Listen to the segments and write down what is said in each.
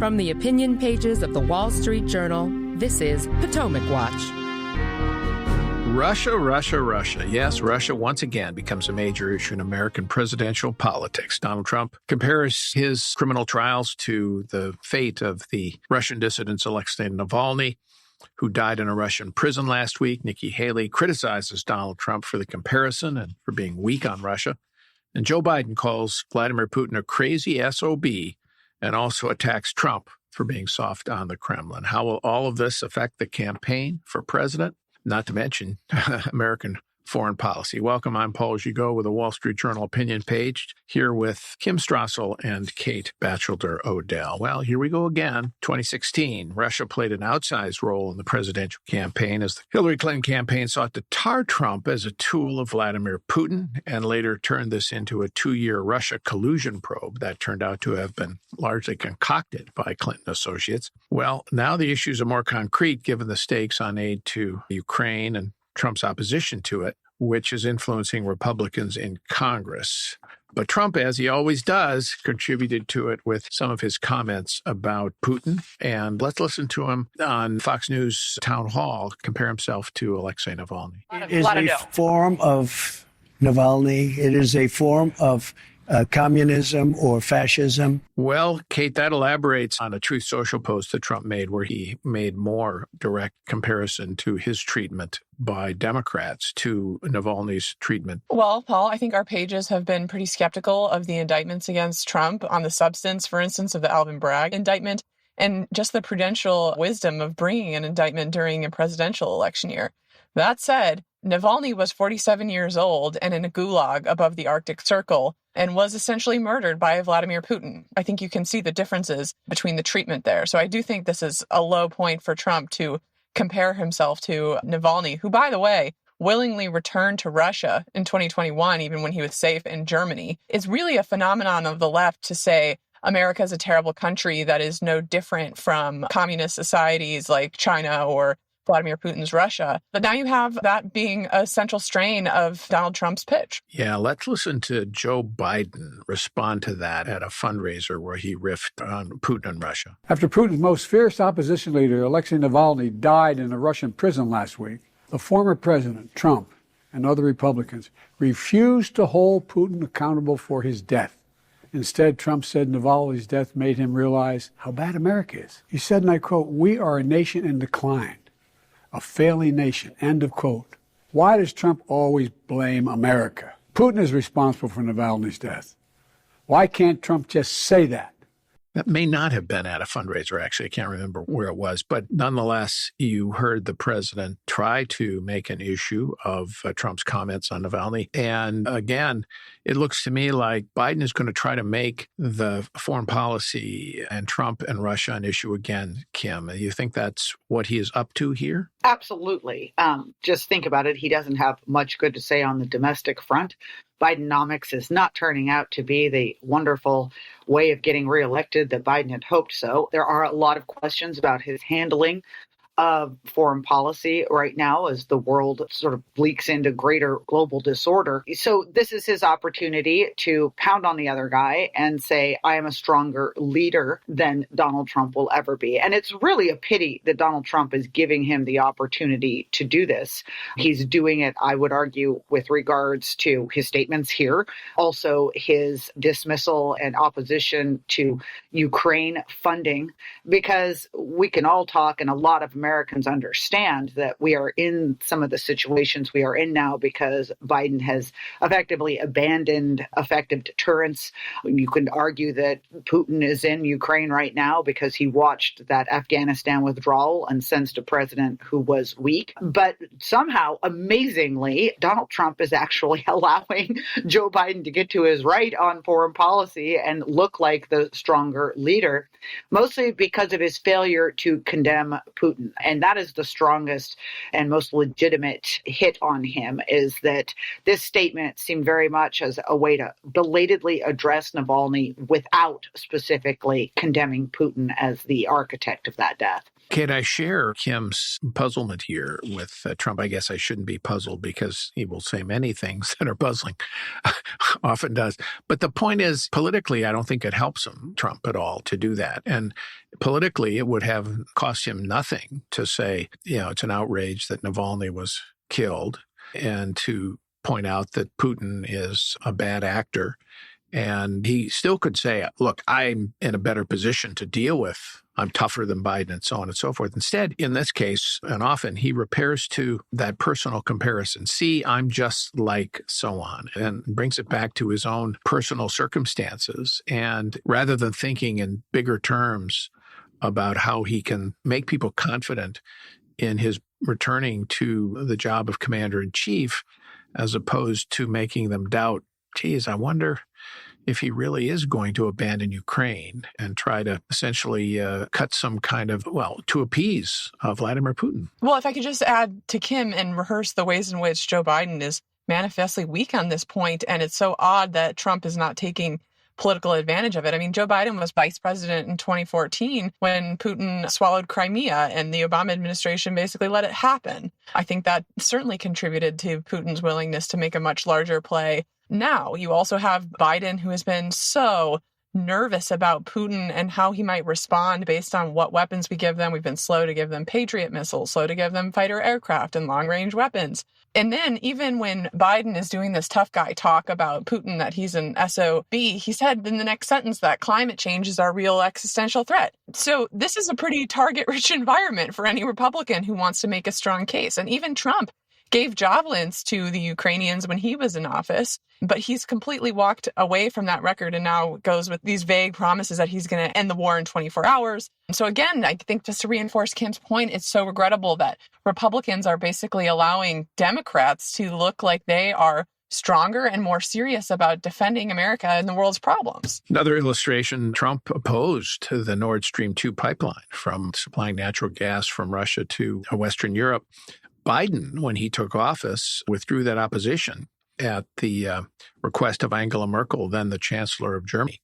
From the opinion pages of the Wall Street Journal, this is Potomac Watch. Russia, Russia, Russia. Yes, Russia once again becomes a major issue in American presidential politics. Donald Trump compares his criminal trials to the fate of the Russian dissident Alexei Navalny, who died in a Russian prison last week. Nikki Haley criticizes Donald Trump for the comparison and for being weak on Russia. And Joe Biden calls Vladimir Putin a crazy SOB and also attacks Trump for being soft on the Kremlin. How will all of this affect the campaign for president? Not to mention American foreign policy. Welcome, I'm Paul Gigot with the Wall Street Journal opinion page, here with Kim Strassel and Kate Batchelder-Odell. Well, here we go again. 2016, Russia played an outsized role in the presidential campaign as the Hillary Clinton campaign sought to tar Trump as a tool of Vladimir Putin and later turned this into a 2-year Russia collusion probe that turned out to have been largely concocted by Clinton associates. Well, now the issues are more concrete given the stakes on aid to Ukraine and Trump's opposition to it, which is influencing Republicans in Congress. But Trump, as he always does, contributed to it with some of his comments about Putin. And let's listen to him on Fox News Town Hall compare himself to Alexei Navalny. It is a form of Navalny. It is a form of communism or fascism. Well, Kate, that elaborates on a Truth Social post that Trump made where he made more direct comparison to his treatment by Democrats to Navalny's treatment. Well, Paul, I think our pages have been pretty skeptical of the indictments against Trump on the substance, for instance, of the Alvin Bragg indictment and just the prudential wisdom of bringing an indictment during a presidential election year. That said, Navalny was 47 years old and in a gulag above the Arctic Circle and was essentially murdered by Vladimir Putin. I think you can see the differences between the treatment there. So I do think this is a low point for Trump to compare himself to Navalny, who, by the way, willingly returned to Russia in 2021, even when he was safe in Germany. It's really a phenomenon of the left to say America is a terrible country that is no different from communist societies like China or Vladimir Putin's Russia. But now you have that being a central strain of Donald Trump's pitch. Yeah, let's listen to Joe Biden respond to that at a fundraiser where he riffed on Putin and Russia. After Putin's most fierce opposition leader, Alexei Navalny, died in a Russian prison last week, the former president, Trump, and other Republicans refused to hold Putin accountable for his death. Instead, Trump said Navalny's death made him realize how bad America is. He said, and I quote, "We are a nation in decline. A failing nation," end of quote. Why does Trump always blame America? Putin is responsible for Navalny's death. Why can't Trump just say that? That may not have been at a fundraiser, actually. I can't remember where it was. But nonetheless, you heard the president try to make an issue of Trump's comments on Navalny. And again, it looks to me like Biden is going to try to make the foreign policy and Trump and Russia an issue again, Kim. You think that's what he is up to here? Absolutely. Just think about it. He doesn't have much good to say on the domestic front. Bidenomics is not turning out to be the wonderful way of getting reelected that Biden had hoped so. There are a lot of questions about his handling of foreign policy right now as the world sort of leaks into greater global disorder. So this is his opportunity to pound on the other guy and say, I am a stronger leader than Donald Trump will ever be. And it's really a pity that Donald Trump is giving him the opportunity to do this. He's doing it, I would argue, with regards to his statements here, also his dismissal and opposition to Ukraine funding, because we can all talk, and a lot of Americans understand that we are in some of the situations we are in now because Biden has effectively abandoned effective deterrence. You can argue that Putin is in Ukraine right now because he watched that Afghanistan withdrawal and sensed a president who was weak. But somehow, amazingly, Donald Trump is actually allowing Joe Biden to get to his right on foreign policy and look like the stronger leader, mostly because of his failure to condemn Putin. And that is the strongest and most legitimate hit on him, is that this statement seemed very much as a way to belatedly address Navalny without specifically condemning Putin as the architect of that death. Kate, I share Kim's puzzlement here with Trump. I guess I shouldn't be puzzled because he will say many things that are puzzling, often does. But the point is, politically, I don't think it helps him, Trump, at all to do that. And politically, it would have cost him nothing to say, it's an outrage that Navalny was killed and to point out that Putin is a bad actor. And he still could say, look, I'm in a better position to deal with. I'm tougher than Biden and so on and so forth. Instead, in this case, and often, he repairs to that personal comparison. See, I'm just like so on, and brings it back to his own personal circumstances. And rather than thinking in bigger terms about how he can make people confident in his returning to the job of commander-in-chief, as opposed to making them doubt, geez, I wonder if he really is going to abandon Ukraine and try to essentially cut some kind of, to appease Vladimir Putin. Well, if I could just add to Kim and rehearse the ways in which Joe Biden is manifestly weak on this point, and it's so odd that Trump is not taking political advantage of it. I mean, Joe Biden was vice president in 2014 when Putin swallowed Crimea, and the Obama administration basically let it happen. I think that certainly contributed to Putin's willingness to make a much larger play. Now, you also have Biden, who has been so nervous about Putin and how he might respond based on what weapons we give them. We've been slow to give them Patriot missiles, slow to give them fighter aircraft and long-range weapons. And then even when Biden is doing this tough guy talk about Putin, that he's an SOB, he said in the next sentence that climate change is our real existential threat. So this is a pretty target-rich environment for any Republican who wants to make a strong case. And even Trump gave javelins to the Ukrainians when he was in office, but he's completely walked away from that record and now goes with these vague promises that he's going to end the war in 24 hours. And so again, I think just to reinforce Kim's point, it's so regrettable that Republicans are basically allowing Democrats to look like they are stronger and more serious about defending America and the world's problems. Another illustration, Trump opposed the Nord Stream 2 pipeline from supplying natural gas from Russia to Western Europe. Biden, when he took office, withdrew that opposition at the request of Angela Merkel, then the Chancellor of Germany.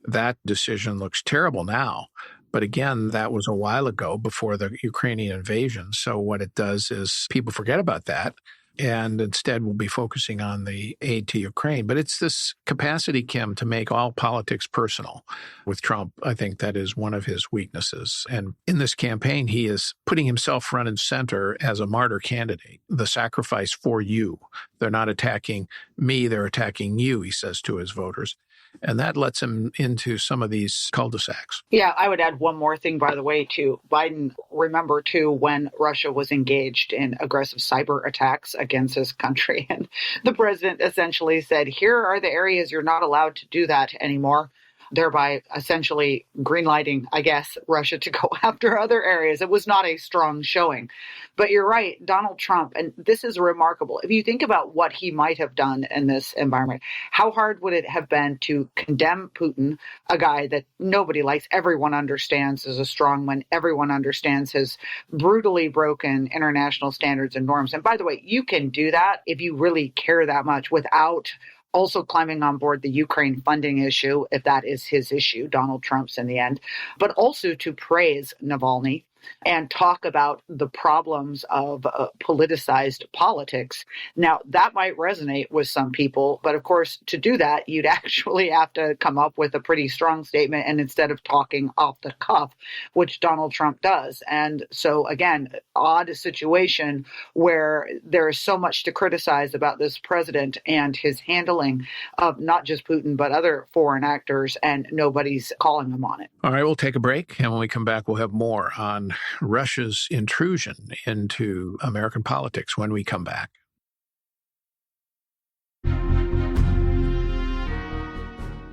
That decision looks terrible now. But again, that was a while ago before the Ukrainian invasion. So what it does is people forget about that. And instead, we'll be focusing on the aid to Ukraine. But it's this capacity, Kim, to make all politics personal. With Trump, I think that is one of his weaknesses. And in this campaign, he is putting himself front and center as a martyr candidate, the sacrifice for you. They're not attacking me, they're attacking you, he says to his voters. And that lets him into some of these cul-de-sacs. Yeah, I would add one more thing, by the way, to Biden. Remember, too, when Russia was engaged in aggressive cyber attacks against his country. And the president essentially said, here are the areas you're not allowed to do that anymore, thereby essentially greenlighting, I guess, Russia to go after other areas. It was not a strong showing. But you're right, Donald Trump, and this is remarkable. If you think about what he might have done in this environment, how hard would it have been to condemn Putin, a guy that nobody likes, everyone understands is a strongman, everyone understands his brutally broken international standards and norms. And by the way, you can do that if you really care that much without also climbing on board the Ukraine funding issue, if that is his issue, Donald Trump's in the end, but also to praise Navalny and talk about the problems of politicized politics. Now, that might resonate with some people, but of course, to do that, you'd actually have to come up with a pretty strong statement, and instead of talking off the cuff, which Donald Trump does. And so, again, odd situation where there is so much to criticize about this president and his handling of not just Putin, but other foreign actors, and nobody's calling him on it. All right, we'll take a break, and when we come back, we'll have more on Russia's intrusion into American politics when we come back.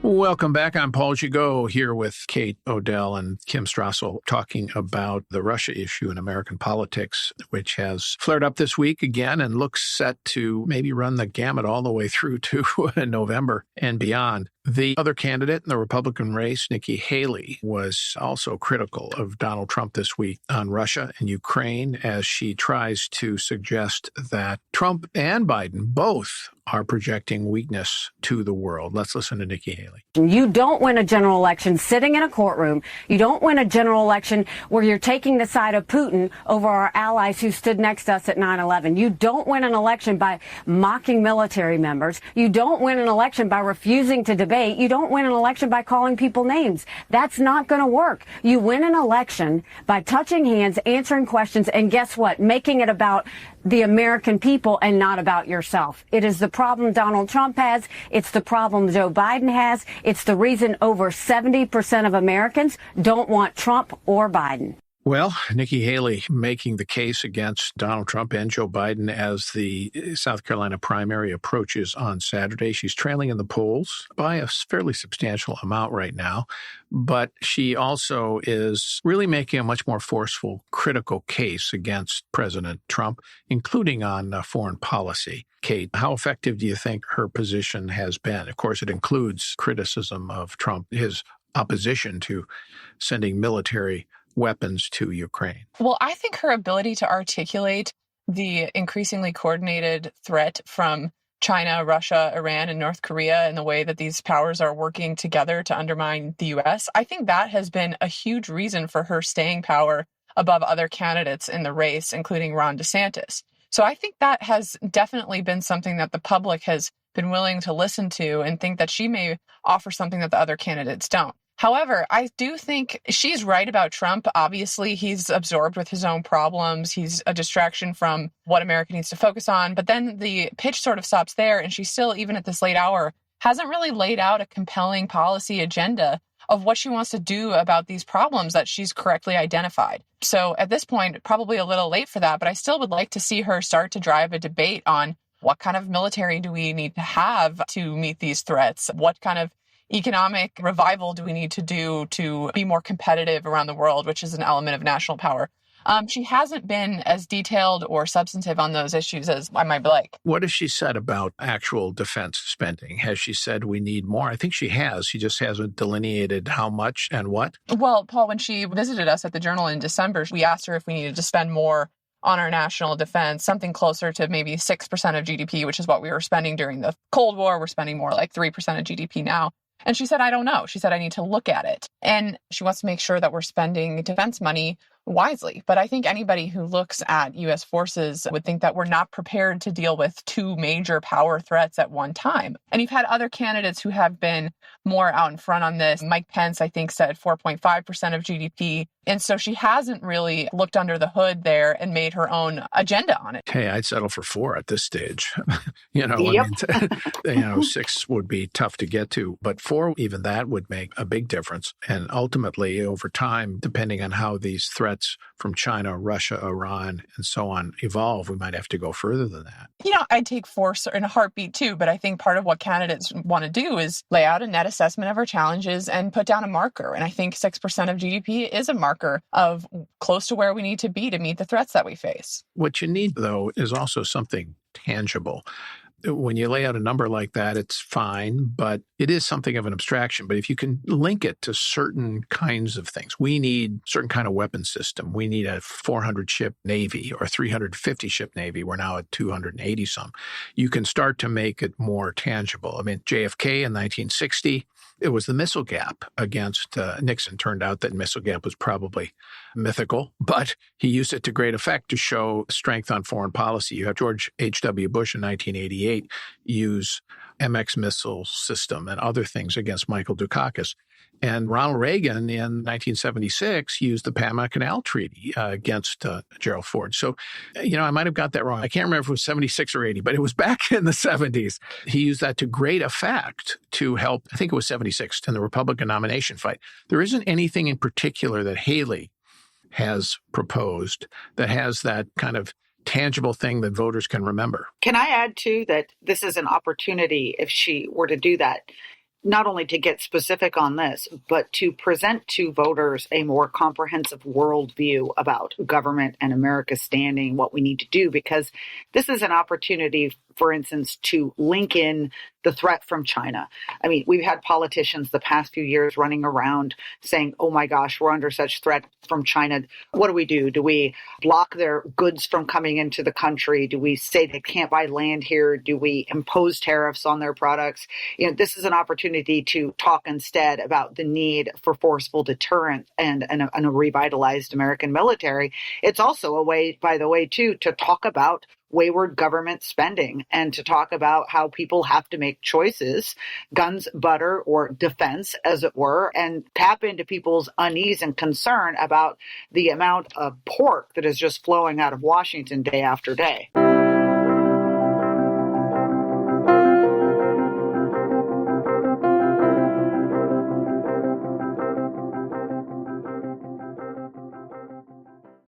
Welcome back. I'm Paul Gigot here with Kate Odell and Kim Strassel talking about the Russia issue in American politics, which has flared up this week again and looks set to maybe run the gamut all the way through to November and beyond. The other candidate in the Republican race, Nikki Haley, was also critical of Donald Trump this week on Russia and Ukraine as she tries to suggest that Trump and Biden both are projecting weakness to the world. Let's listen to Nikki Haley. You don't win a general election sitting in a courtroom. You don't win a general election where you're taking the side of Putin over our allies who stood next to us at 9/11. You don't win an election by mocking military members. You don't win an election by refusing to debate. You don't win an election by calling people names. That's not going to work. You win an election by touching hands, answering questions, and guess what? Making it about the American people and not about yourself. It is the problem Donald Trump has. It's the problem Joe Biden has. It's the reason over 70% of Americans don't want Trump or Biden. Well, Nikki Haley making the case against Donald Trump and Joe Biden as the South Carolina primary approaches on Saturday. She's trailing in the polls by a fairly substantial amount right now, but she also is really making a much more forceful, critical case against President Trump, including on foreign policy. Kate, how effective do you think her position has been? Of course, it includes criticism of Trump, his opposition to sending military weapons to Ukraine. Well, I think her ability to articulate the increasingly coordinated threat from China, Russia, Iran, and North Korea and the way that these powers are working together to undermine the U.S., I think that has been a huge reason for her staying power above other candidates in the race, including Ron DeSantis. So I think that has definitely been something that the public has been willing to listen to and think that she may offer something that the other candidates don't. However, I do think she's right about Trump. Obviously, he's absorbed with his own problems. He's a distraction from what America needs to focus on. But then the pitch sort of stops there. And she still, even at this late hour, hasn't really laid out a compelling policy agenda of what she wants to do about these problems that she's correctly identified. So at this point, probably a little late for that. But I still would like to see her start to drive a debate on what kind of military do we need to have to meet these threats? What kind of economic revival do we need to do to be more competitive around the world, which is an element of national power? She hasn't been as detailed or substantive on those issues as I might like. What has she said about actual defense spending? Has she said we need more? I think she has. She just hasn't delineated how much and what. Well, Paul, when she visited us at the Journal in December, we asked her if we needed to spend more on our national defense, something closer to maybe 6% of GDP, which is what we were spending during the Cold War. We're spending more like 3% of GDP now. And she said, I don't know. She said, I need to look at it. And she wants to make sure that we're spending defense money wisely. But I think anybody who looks at U.S. forces would think that we're not prepared to deal with two major power threats at one time. And you've had other candidates who have been more out in front on this. Mike Pence, I think, said 4.5% of GDP. And so she hasn't really looked under the hood there and made her own agenda on it. Hey, I'd settle for 4 at this stage. Yep. I mean, 6 would be tough to get to, but 4, even that would make a big difference. And ultimately, over time, depending on how these threats from China, Russia, Iran, and so on evolve, we might have to go further than that. I'd take 4 in a heartbeat too, but I think part of what candidates want to do is lay out a net assessment of our challenges and put down a marker. And I think 6% of GDP is a marker of close to where we need to be to meet the threats that we face. What you need, though, is also something tangible. When you lay out a number like that, it's fine, but it is something of an abstraction. But if you can link it to certain kinds of things, we need certain kind of weapon system. We need a 400-ship Navy or 350-ship Navy. We're now at 280-some. You can start to make it more tangible. I mean, JFK in 1960, it was the missile gap against Nixon. Turned out that missile gap was probably mythical, but he used it to great effect to show strength on foreign policy. You have George H.W. Bush in 1988 use MX missile system and other things against Michael Dukakis. And Ronald Reagan in 1976 used the Panama Canal Treaty against Gerald Ford. So, I might have got that wrong. I can't remember if it was 76 or 80, but it was back in the 70s. He used that to great effect to help, I think it was 76, in the Republican nomination fight. There isn't anything in particular that Haley has proposed that has that kind of tangible thing that voters can remember. Can I add, too, that this is an opportunity, if she were to do that, not only to get specific on this, but to present to voters a more comprehensive worldview about government and America's standing, what we need to do, because this is an opportunity for instance, to link in the threat from China. I mean, we've had politicians the past few years running around saying, oh my gosh, we're under such threat from China. What do? Do we block their goods from coming into the country? Do we say they can't buy land here? Do we impose tariffs on their products? This is an opportunity to talk instead about the need for forceful deterrence and a revitalized American military. It's also a way, by the way, too, to talk about wayward government spending and to talk about how people have to make choices, guns, butter, or defense, as it were, and tap into people's unease and concern about the amount of pork that is just flowing out of Washington day after day.